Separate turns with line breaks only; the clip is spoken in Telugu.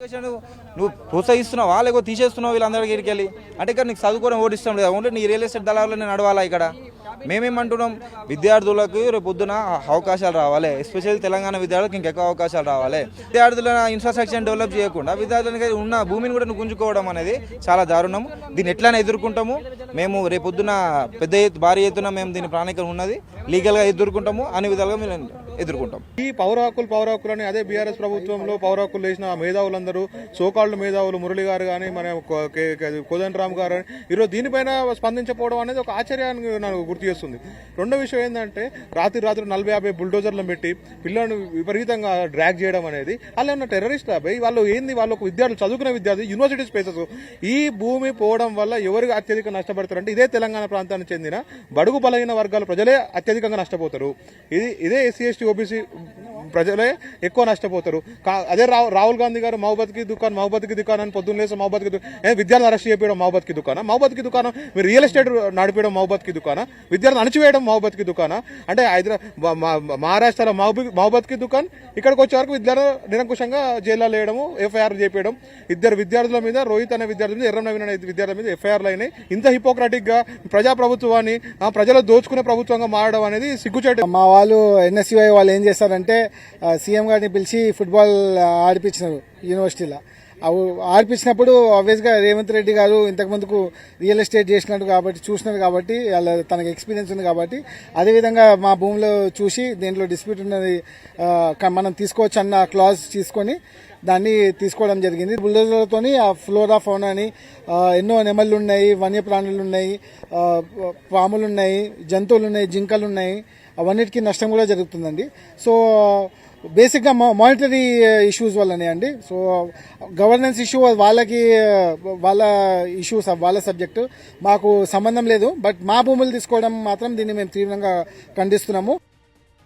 నువ్వు ప్రోత్సహిస్తున్నావా లేకపోతే తీసేస్తున్నావు వీళ్ళందరికీ వెళ్ళి అంటే ఇక్కడ నీకు చదువుకోవడం ఓడిస్తాం లేదా ఓన్లీ నీ రియల్ ఎస్టేట్ దళాలను నడవాలా ఇక్కడ మేమేమంటున్నాం విద్యార్థులకు రేపు పొద్దున అవకాశాలు రావాలి ఎస్పెషల్లీ తెలంగాణ విద్యార్థులకు ఇంకెక్కువ అవకాశాలు రావాలి విద్యార్థుల ఇన్ఫ్రాస్ట్రక్చర్ డెవలప్ చేయకుండా విద్యార్థులకి ఉన్న భూమిని కూడా నువ్వు గుంజుకోవడం అనేది చాలా దారుణం దీన్ని ఎట్లయినా ఎదుర్కొంటాము మేము రేపు పొద్దున భారీ ఎత్తున మేము దీని ప్రాణికం ఉన్నది లీగల్గా ఎదుర్కొంటాము అన్ని విధాలుగా మేము ఎదుర్కొంటాం
ఈ పౌర హక్కులు అని అదే బీఆర్ఎస్ ప్రభుత్వంలో పౌర హక్కులు వేసిన మేధావులందరూ సోకాళ్ళు మేధావులు మురళి గారు కానీ మన కోదండరామ్ గారు కానీ ఈరోజు దీనిపైన స్పందించకపోవడం అనేది ఒక ఆశ్చర్యాన్ని నాకు గుర్తు చేస్తుంది. రెండో విషయం ఏంటంటే రాత్రి 40-50 బుల్డోజర్లను పెట్టి పిల్లలను విపరీతంగా డ్రాగ్ చేయడం అనేది వాళ్ళు ఉన్న టెర్రరిస్ట్ అబ్బాయి వాళ్ళు ఏంది వాళ్ళు ఒక విద్యార్థులు చదువుకునే విద్యార్థులు యూనివర్సిటీ స్పేసెస్ ఈ భూమి పోవడం వల్ల ఎవరికి అత్యధిక నష్టపడతారంటే ఇదే తెలంగాణ ప్రాంతానికి చెందిన బడుగు బలహీన వర్గాల ప్రజలే అత్యధికంగా నష్టపోతారు. ఇదే ఎస్సీ ఎస్టీ ఓబీసీ ప్రజలే ఎక్కువ నష్టపోతారు. అదే రాహుల్ గాంధీ గారు మహబూబ్కి దుకాణం అని పొద్దున్న లేసి మహబూబ్కి విద్యార్థులు అరెస్ట్ చేయడం మహబూబ్కి దుకాణం మీరు రియల్ ఎస్టేట్ నడిపేయడం మహబూబ్కి దుకాణం విద్యార్థులు అణచివేయడం మహబూబ్కి దుకాణం అంటే మహారాష్ట్రలో మహబూబ్కి దుకాణం ఇక్కడికి వచ్చే వరకు విద్యార్థులు నిరంకుశంగా జైల్లో వేయడము ఎఫ్ఐఆర్ చేపేయడం ఇద్దరు విద్యార్థుల మీద రోహిత్ అనే విద్యార్థుల మీద ఎర్రం నవీన్ అనే విద్యార్థుల మీద ఎఫ్ఐఆర్లు అయినాయి. ఇంత హిపోక్రాటిక్ గా ప్రజాప్రభుత్వాన్ని ప్రజలు దోచుకునే ప్రభుత్వంగా మారడం అనేది సిగ్గుచేటు.
మా వాళ్ళు ఎన్ఎస్యుఐ వాళ్ళు ఏం చేస్తారంటే సీఎం గారిని పిలిచి ఫుట్బాల్ ఆడిపించినారు యూనివర్సిటీలో. ఆడిపించినప్పుడు ఆబ్వియస్గా రేవంత్ రెడ్డి గారు ఇంతకుముందుకు రియల్ ఎస్టేట్ చేసినట్టు కాబట్టి చూసినారు కాబట్టి వాళ్ళ తనకు ఎక్స్పీరియన్స్ ఉంది కాబట్టి అదేవిధంగా మా భూమిలో చూసి దీంట్లో డిస్ప్యూట్ ఉన్నది మనం తీసుకోవచ్చు అన్న క్లాజ్ తీసుకొని దాన్ని తీసుకోవడం జరిగింది. బుల్డోజర్లతో ఆ ఫ్లోరా ఫౌనా అని ఎన్నో నెమళ్ళు ఉన్నాయి, వన్యప్రాణులు ఉన్నాయి, పాములు ఉన్నాయి, జంతువులు ఉన్నాయి, జింకలు ఉన్నాయి, అవన్నిటికీ నష్టం కూడా జరుగుతుందండి. సో బేసిక్గా మానిటరీ ఇష్యూస్ వల్లనే అండి. సో గవర్నెన్స్ ఇష్యూ వాళ్ళ ఇష్యూస్ వాళ్ళ సబ్జెక్టు మాకు సంబంధం లేదు. బట్ మా భూములు తీసుకోవడం మాత్రం దీన్ని మేము తీవ్రంగా ఖండిస్తున్నాము.